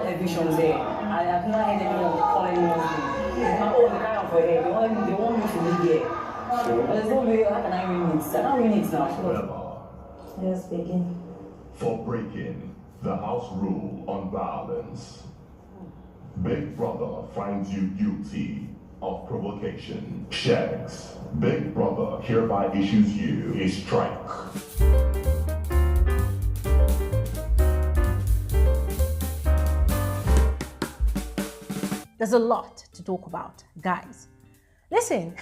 had evictions here. I have not had anyone calling me. Oh, they can't for here. They want me to live here. So there's no way. How can I win it? I can't win it now. Yes, speaking. For breaking the house rule on violence, Big Brother finds you guilty of provocation. Sheggz, Big Brother hereby issues you a strike. There's a lot to talk about, guys. Listen,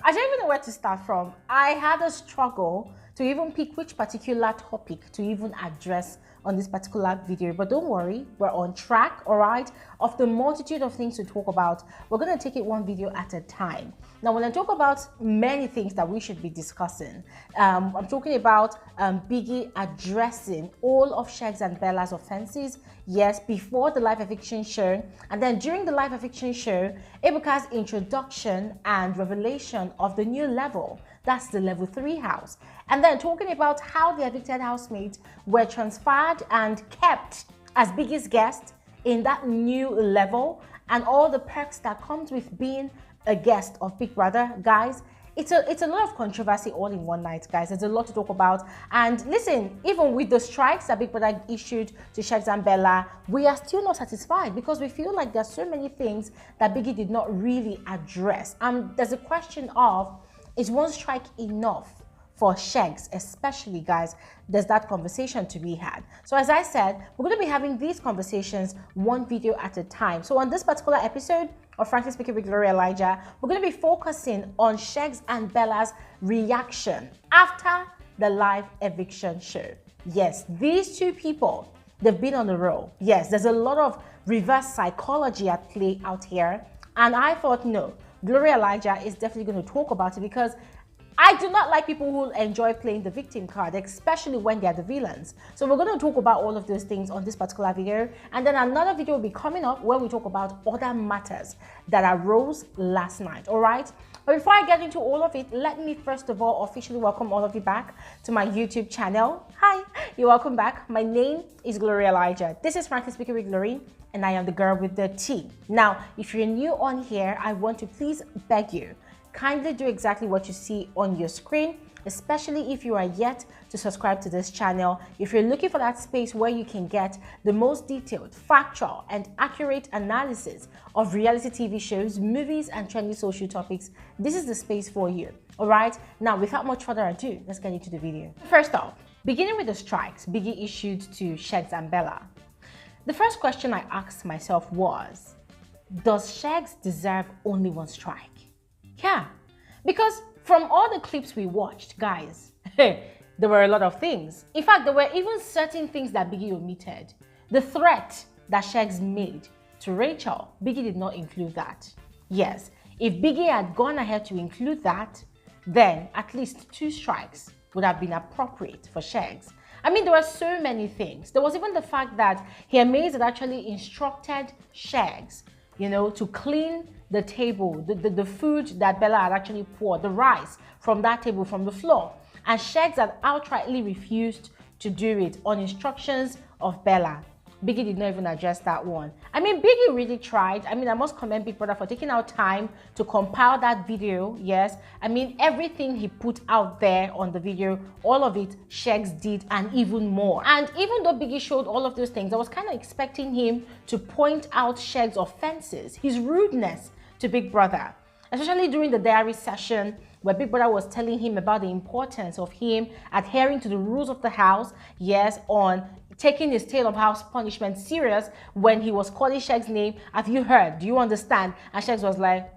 I don't even know where to start from. I had a struggle to even pick which particular topic to even address on this particular video, but don't worry, we're on track, all right? Of the multitude of things to talk about, we're going to take it one video at a time. Now, when I talk about many things that we should be discussing, I'm talking about Biggie addressing all of Sheggz and Bella's offenses, yes, before the live eviction show, and then during the live eviction show, Ebuka's introduction and revelation of the new level. That's the level 3 house. And then talking about how the evicted housemates were transferred and kept as Biggie's guest in that new level and all the perks that comes with being a guest of Big Brother. Guys, it's a lot of controversy all in one night, guys. There's a lot to talk about. And listen, even with the strikes that Big Brother issued to Sheggz and Bella, we are still not satisfied because we feel like there's so many things that Biggie did not really address. And there's a question of, is one strike enough for Sheggz, especially, guys? There's that conversation to be had. So as I said, we're going to be having these conversations one video at a time. So on this particular episode of Frankly Speaking with Bbnaija, we're going to be focusing on Sheggz and Bella's reaction after the live eviction show. Yes, these two people, they've been on the roll. Yes, there's a lot of reverse psychology at play out here. And I thought, no, Bbnaija is definitely going to talk about it because I do not like people who enjoy playing the victim card, especially when they're the villains. So we're going to talk about all of those things on this particular video. And then another video will be coming up where we talk about other matters that arose last night, all right? But before I get into all of it, let me first of all officially welcome all of you back to my YouTube channel. Hi, you're welcome back. My name is Bbnaija. This is Frankly Speaking with Glory, and I am the girl with the T. Now, if you're new on here, I want to please beg you, kindly do exactly what you see on your screen, especially if you are yet to subscribe to this channel. If you're looking for that space where you can get the most detailed, factual, and accurate analysis of reality TV shows, movies, and trendy social topics, this is the space for you. All right, now without much further ado, let's get into the video. First off, beginning with the strikes Biggie issued to Sheggz and Bella. The first question I asked myself was, does Sheggz deserve only one strike? Yeah, because from all the clips we watched, guys, there were a lot of things. In fact, there were even certain things that Biggie omitted. The threat that Sheggz made to Rachel, Biggie did not include that. Yes, if Biggie had gone ahead to include that, then at least 2 strikes would have been appropriate for Sheggz. I mean, there were so many things. There was even the fact that Hermes had actually instructed Sheggz, you know, to clean the table, the food that Bella had actually poured, the rice from that table, from the floor. And Sheggz had outrightly refused to do it on instructions of Bella. Biggie did not even address that one. I mean, Biggie really tried. I mean, I must commend Big Brother for taking out time to compile that video. Yes, I mean, everything he put out there on the video, all of it, Sheggz did and even more. And even though Biggie showed all of those things, I was kind of expecting him to point out Sheggz's offenses, his rudeness to Big Brother, especially during the diary session where Big Brother was telling him about the importance of him adhering to the rules of the house, yes, on taking his tale of house punishment serious when he was calling Sheggz's name. Have you heard? Do you understand? And Sheggz was like,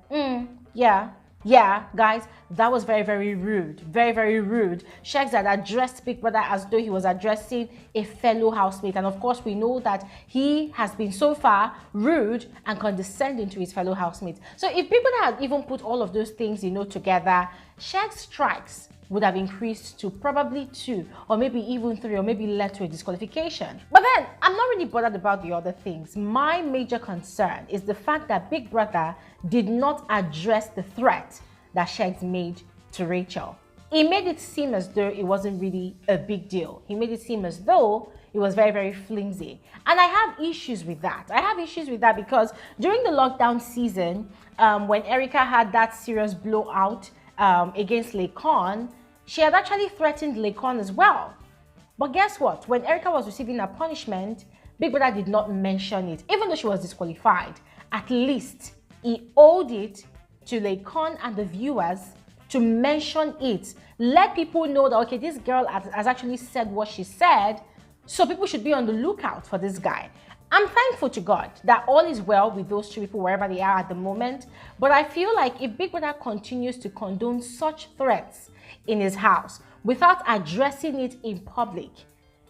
yeah, guys, that was very, very rude. Very, very rude. Sheggz had addressed Big Brother as though he was addressing a fellow housemate. And of course, we know that he has been so far rude and condescending to his fellow housemates. So if Big Brother had even put all of those things, you know, together, Sheggz strikes would have increased to probably 2 or maybe even 3 or maybe led to a disqualification. But then I'm not really bothered about the other things. My major concern is the fact that Big Brother did not address the threat that Sheggz made to Rachel. He made it seem as though it wasn't really a big deal. He made it seem as though it was very, very flimsy. And I have issues with that. I have issues with that because during the lockdown season, when Erica had that serious blowout against Laycon, she had actually threatened Laycon as well. But guess what? When Erica was receiving her punishment, Big Brother did not mention it. Even though she was disqualified, at least he owed it to Laycon and the viewers to mention it. Let people know that, okay, this girl has actually said what she said, so people should be on the lookout for this guy. I'm thankful to God that all is well with those two people wherever they are at the moment. But I feel like if Big Brother continues to condone such threats in his house without addressing it in public,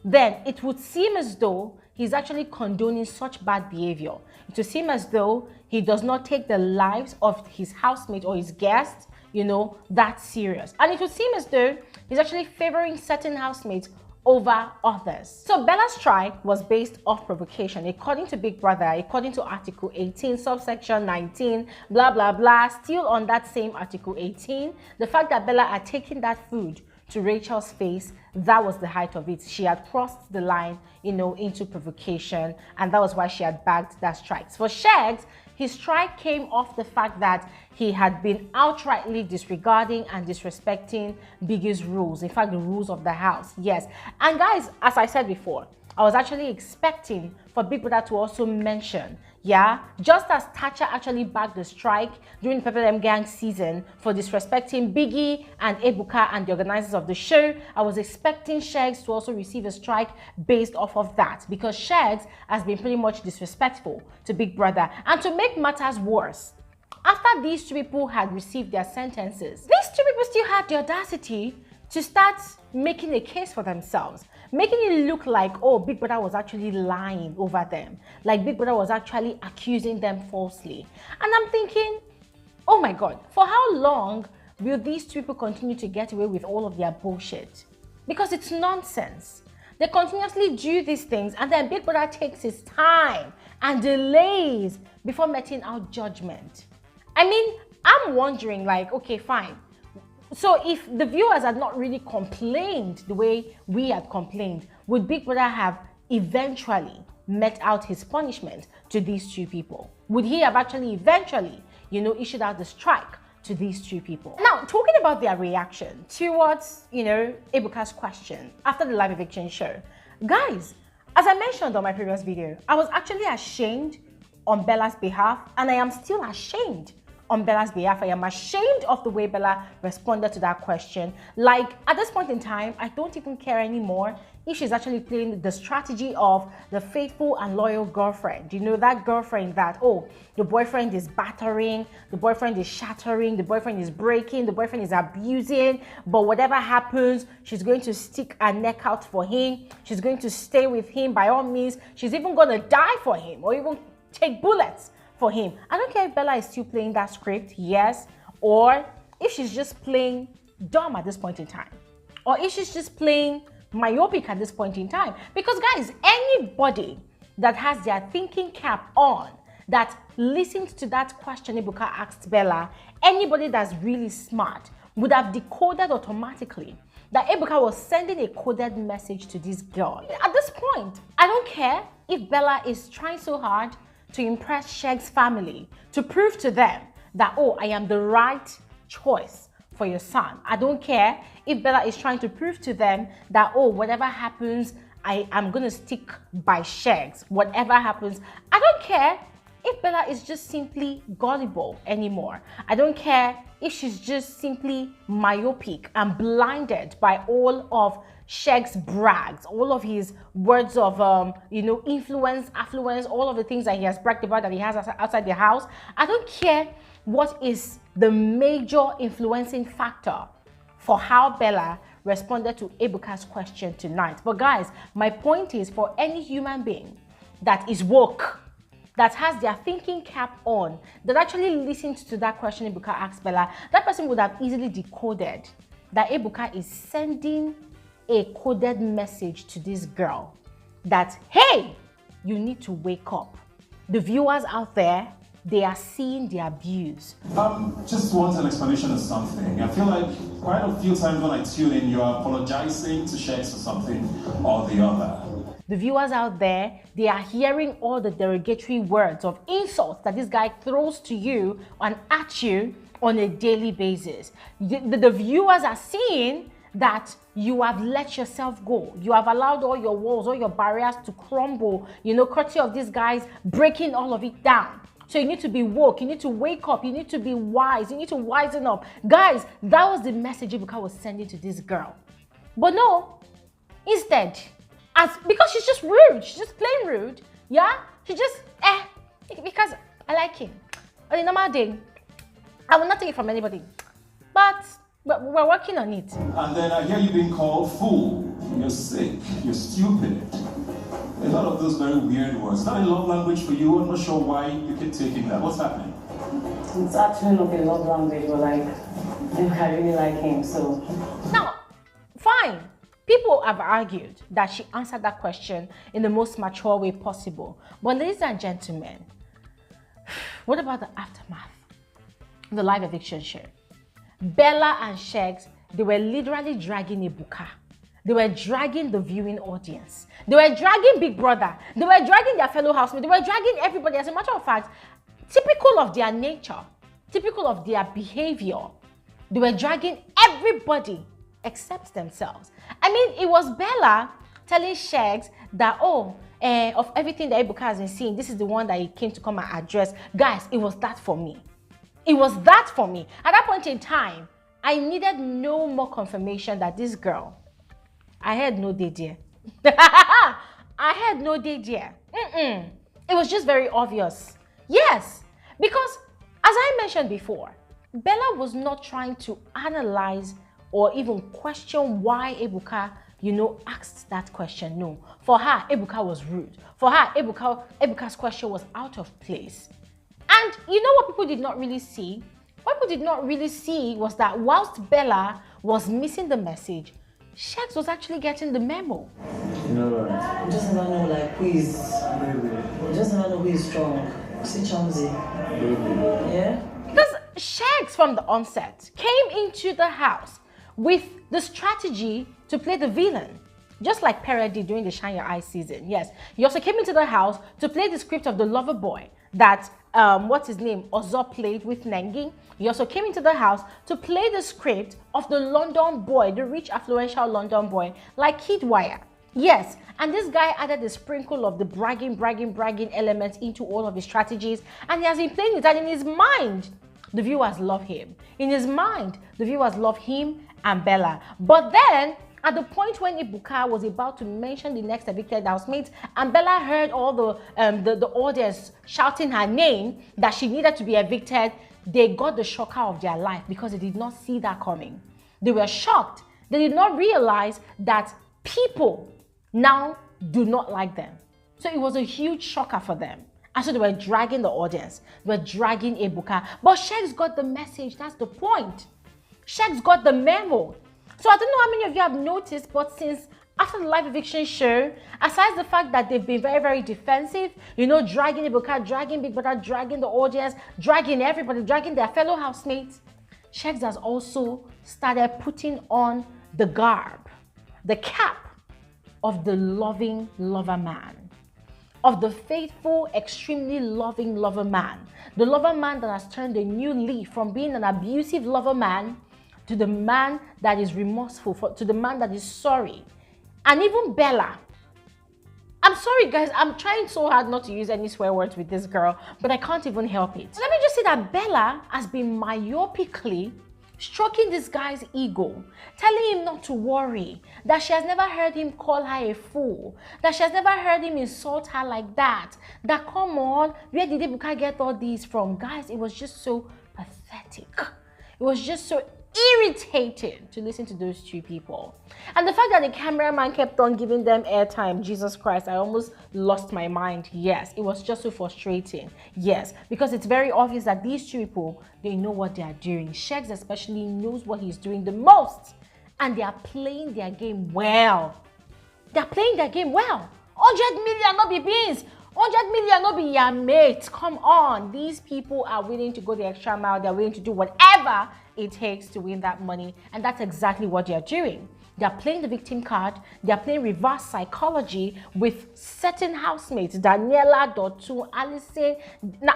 then it would seem as though he's actually condoning such bad behavior. It would seem as though he does not take the lives of his housemate or his guests, you know, that serious. And it would seem as though he's actually favoring certain housemates over others. So Bella's strike was based off provocation, according to Big Brother, according to Article 18, subsection 19, blah, blah, blah. Still on that same Article 18, the fact that Bella had taken that food to Rachel's face, that was the height of it. She had crossed the line, you know, into provocation, and that was why she had bagged that strike. For Sheggz, his strike came off the fact that he had been outrightly disregarding and disrespecting Biggie's rules. In fact, the rules of the house. Yes. And guys, as I said before, I was actually expecting for Big Brother to also mention, yeah, just as Thatcher actually backed the strike during the Pepper Them Gang season for disrespecting Biggie and Ebuka and the organizers of the show, I was expecting Sheggz to also receive a strike based off of that, because Sheggz has been pretty much disrespectful to Big Brother. And to make matters worse, after these two people had received their sentences, these two people still had the audacity to start making a case for themselves, making it look like, oh, Big Brother was actually lying over them, like Big Brother was actually accusing them falsely. And I'm thinking, oh my God, for how long will these two people continue to get away with all of their bullshit? Because it's nonsense. They continuously do these things, and then Big Brother takes his time and delays before meting out judgment. I mean, I'm wondering, like, okay, fine. So if the viewers had not really complained the way we had complained, would Big Brother have eventually met out his punishment to these two people? Would he have actually eventually, you know, issued out the strike to these two people? Now, talking about their reaction towards, you know, Ebuka's question after the live eviction show. Guys, as I mentioned on my previous video, I was actually ashamed on Bella's behalf, and I am still ashamed on Bella's behalf. I am ashamed of the way Bella responded to that question. Like, at this point in time, I don't even care anymore if she's actually playing the strategy of the faithful and loyal girlfriend. You know, that girlfriend that, oh, the boyfriend is battering, the boyfriend is shattering, the boyfriend is breaking, the boyfriend is abusing, but whatever happens, she's going to stick her neck out for him. She's going to stay with him by all means. She's even going to die for him or even take bullets for him. I don't care if Bella is still playing that script, yes, or if she's just playing dumb at this point in time, or if she's just playing myopic at this point in time. Because guys, anybody that has their thinking cap on, that listened to that question Ebuka asked Bella, anybody that's really smart would have decoded automatically that Ebuka was sending a coded message to this girl. At this point, I don't care if Bella is trying so hard to impress Sheggz family, to prove to them that, oh, I am the right choice for your son. I don't care if Bella is trying to prove to them that, oh, whatever happens, I am going to stick by Sheggz. Whatever happens, I don't care if Bella is just simply gullible anymore. I don't care if she's just simply myopic and blinded by all of Sheggz brags, all of his words of, you know, influence, affluence, all of the things that he has bragged about that he has outside the house. I don't care what is the major influencing factor for how Bella responded to Ebuka's question tonight. But guys, my point is, for any human being that is woke, that has their thinking cap on, that actually listened to that question Ebuka asked Bella, that person would have easily decoded that Ebuka is sending a coded message to this girl that, hey, you need to wake up. The viewers out there, they are seeing the abuse. Just want an explanation of something. I feel like quite a few times when I tune in, you're apologizing to Sheggz for something or the other. The viewers out there, they are hearing all the derogatory words of insults that this guy throws to you and at you on a daily basis. The viewers are seeing that you have let yourself go. You have allowed all your walls, all your barriers to crumble, courtesy of these guys breaking all of it down. So you need to be woke, you need to wake up, you need to be wise, you need to wisen up. Guys, that was the message Ebuka was sending to this girl. But no, instead, because she's just rude, she's just plain rude, yeah? She just, because I like him. On a normal day, I will not take it from anybody. But we're working on it. And then I hear you being called fool, you're sick, you're stupid. A lot of those very weird words. Is that a love language for you? I'm not sure why you keep taking that. What's happening? It's actually not a love language, but like, I really like him, so. Now, fine. People have argued that she answered that question in the most mature way possible. But ladies and gentlemen, what about the aftermath? The live eviction show. Bella and Sheggz, they were literally dragging Ebuka. They were dragging the viewing audience. They were dragging Big Brother. They were dragging their fellow housemates. They were dragging everybody. As a matter of fact, typical of their nature, typical of their behavior, they were dragging everybody except themselves. I mean, it was Bella telling Sheggz that, of everything that Ebuka has been seeing, this is the one that he came to come and address. Guys, it was that for me. It was that for me. At that point in time, I needed no more confirmation that this girl, I had no day there. I had no day there. It was just very obvious. Yes, because as I mentioned before, Bella was not trying to analyze or even question why Ebuka, asked that question. No, for her, Ebuka was rude. For her, Ebuka's question was out of place. And you know what people did not really see? What people did not really see was that whilst Bella was missing the message, Sheggz was actually getting the memo. You just never know, like, who is... You just never know who is strong. See Chomzy. Yeah? Because Sheggz from the onset came into the house with the strategy to play the villain. Just like Perra did during the Shine Your Eyes season. Yes, he also came into the house to play the script of the lover boy that, what's his name, Ozo played with Nengi. He also came into the house to play the script of the London boy, the rich, affluential London boy, like Kid Wire. Yes, and this guy added a sprinkle of the bragging elements into all of his strategies, and he has been playing it, and in his mind, the viewers love him. In his mind, the viewers love him and Bella. But then, at the point when Ebuka was about to mention the next evicted housemate, and Bella heard all the audience shouting her name that she needed to be evicted, they got the shocker of their life because they did not see that coming. They were shocked. They did not realize that people now do not like them. So it was a huge shocker for them. And so they were dragging the audience. They were dragging Ebuka. But Sheggz got the message. That's the point. Sheggz got the memo. So I don't know how many of you have noticed, but since after the live eviction show, aside the fact that they've been very, very defensive, dragging Ebuka, dragging Big Brother, dragging the audience, dragging everybody, dragging their fellow housemates, Sheggz has also started putting on the garb, the cap of the loving lover man, of the faithful, extremely loving lover man, the lover man that has turned a new leaf from being an abusive lover man to the man that is remorseful, to the man that is sorry. And even Bella, I'm sorry guys, I'm trying so hard not to use any swear words with this girl, but I can't even help it. So let me just say that Bella has been myopically stroking this guy's ego, telling him not to worry, that she has never heard him call her a fool, that she has never heard him insult her like that, that come on, where did Ebuka get all these from? Guys, it was just so pathetic. It was just so irritating to listen to those two people. And the fact that the cameraman kept on giving them airtime, Jesus Christ, I almost lost my mind. Yes, it was just so frustrating. Yes, because it's very obvious that these two people, they know what they are doing. Sheggz especially knows what he's doing the most, and they are playing their game well. They're playing their game well. 100 million not be beans. 100 million not be your mate. Come on. These people are willing to go the extra mile. They're willing to do whatever it takes to win that money. And that's exactly what they're doing. They're playing the victim card. They're playing reverse psychology with certain housemates. Daniela, Dotu, Alison.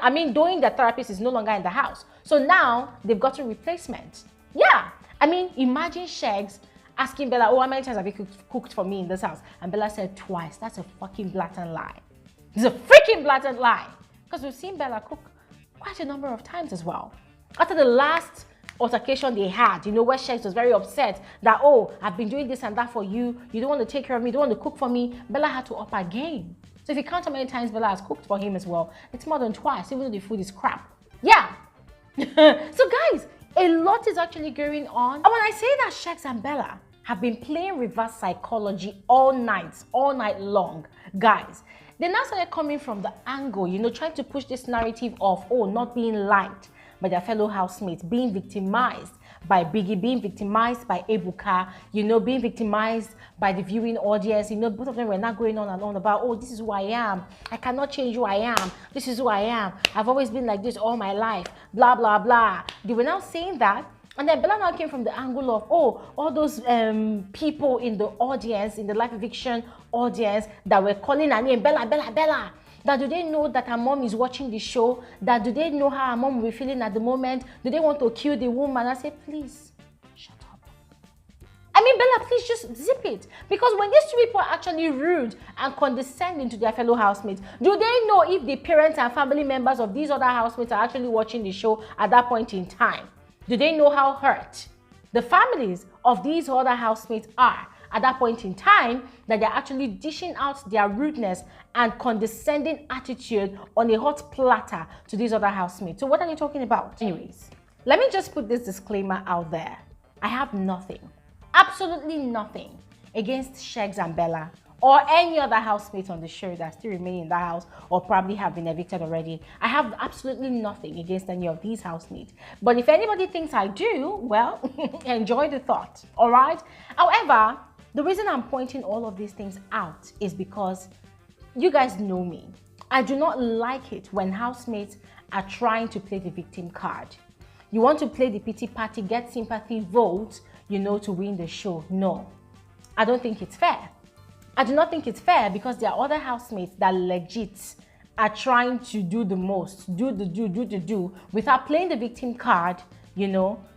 I mean, doing the therapist is no longer in the house. So now they've gotten replacement. Yeah. I mean, imagine Sheggz asking Bella, oh, how many times have you cooked for me in this house? And Bella said twice. That's a fucking blatant lie. It's a freaking blatant lie. Because we've seen Bella cook quite a number of times as well. After the last altercation they had, where Sheggz was very upset that, oh, I've been doing this and that for you. You don't want to take care of me. You don't want to cook for me. Bella had to up her game. So if you count how many times Bella has cooked for him as well, it's more than twice, even though the food is crap. Yeah. So guys, a lot is actually going on. And when I say that Sheggz and Bella have been playing reverse psychology all night long, guys, they now started coming from the angle, trying to push this narrative of, oh, not being liked by their fellow housemates, being victimized by Biggie, being victimized by Ebuka, being victimized by the viewing audience. Both of them were not going on and on about, oh, this is who I am. I cannot change who I am. This is who I am. I've always been like this all my life. Blah, blah, blah. They were now saying that. And then Bella now came from the angle of, oh, all those people in the audience, in the live eviction audience that were calling her name, Bella, Bella, Bella. That do they know that her mom is watching the show? That do they know how her mom will be feeling at the moment? Do they want to kill the woman? I say, please, shut up. I mean, Bella, please just zip it. Because when these two people are actually rude and condescending to their fellow housemates, do they know if the parents and family members of these other housemates are actually watching the show at that point in time? Do they know how hurt the families of these other housemates are at that point in time, that they're actually dishing out their rudeness and condescending attitude on a hot platter to these other housemates? So what are you talking about? Anyways, let me just put this disclaimer out there. I have nothing, absolutely nothing against Sheggz and Bella or any other housemate on the show that still remain in the house or probably have been evicted already. I have absolutely nothing against any of these housemates. But if anybody thinks I do, well, enjoy the thought, all right? However, the reason I'm pointing all of these things out is because you guys know me. I do not like it when housemates are trying to play the victim card. You want to play the pity party, get sympathy votes, to win the show. No, I don't think it's fair. I do not think it's fair because there are other housemates that legit are trying to do the most, do without playing the victim card,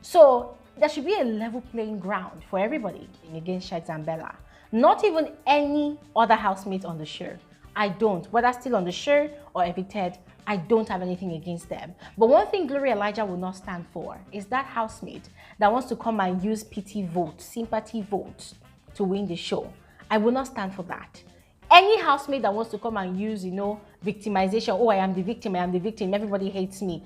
So there should be a level playing ground for everybody against Sheggz and Bella. Not even any other housemate on the show. I don't, whether still on the show or evicted, I don't have anything against them. But one thing Glory Elijah will not stand for is that housemate that wants to come and use pity votes, sympathy votes to win the show. I will not stand for that. Any housemate that wants to come and use, victimization, oh, I am the victim, everybody hates me.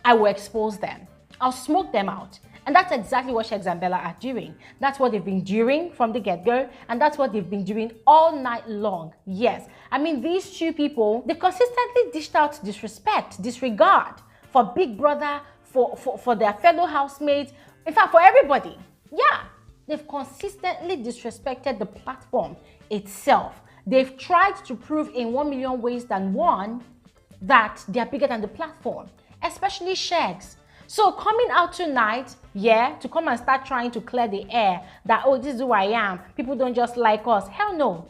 I will expose them. I'll smoke them out. And that's exactly what Sheggz and Bella are doing. That's what they've been doing from the get-go, and that's what they've been doing all night long. Yes, I mean, these two people, they consistently dished out disrespect, disregard for Big Brother, for their fellow housemates, in fact, for everybody. Yeah, they've consistently disrespected the platform itself. They've tried to prove in 1 million ways than one that they're bigger than the platform, especially Sheggz. So coming out tonight, to come and start trying to clear the air that, oh, this is who I am, people don't just like us. Hell no.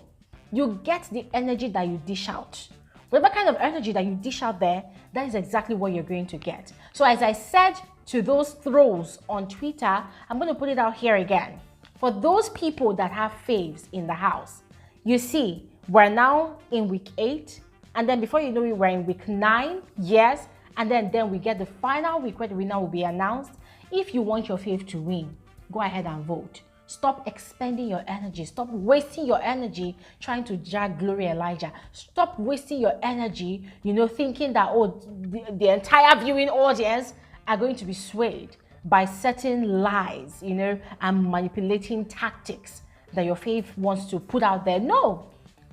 You get the energy that you dish out. Whatever kind of energy that you dish out there, that is exactly what you're going to get. So as I said to those trolls on Twitter, I'm going to put it out here again. For those people that have faves in the house, you see, we're now in week 8, and then before you know it, we're in week 9, yes, and then we get the final week where the winner will be announced. If you want your fave to win, go ahead and vote. Stop expending your energy. Stop wasting your energy trying to drag Glory Elijah. Stop wasting your energy, thinking that, oh, the entire viewing audience are going to be swayed by certain lies, and manipulating tactics that your fave wants to put out there. No.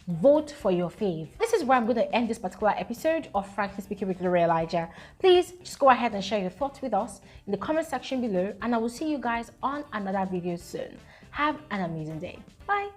Vote for your fave. This is where I'm going to end this particular episode of Frankly Speaking with Glory Elijah. Please just go ahead and share your thoughts with us in the comment section below, and I will see you guys on another video soon. Have an amazing day. Bye.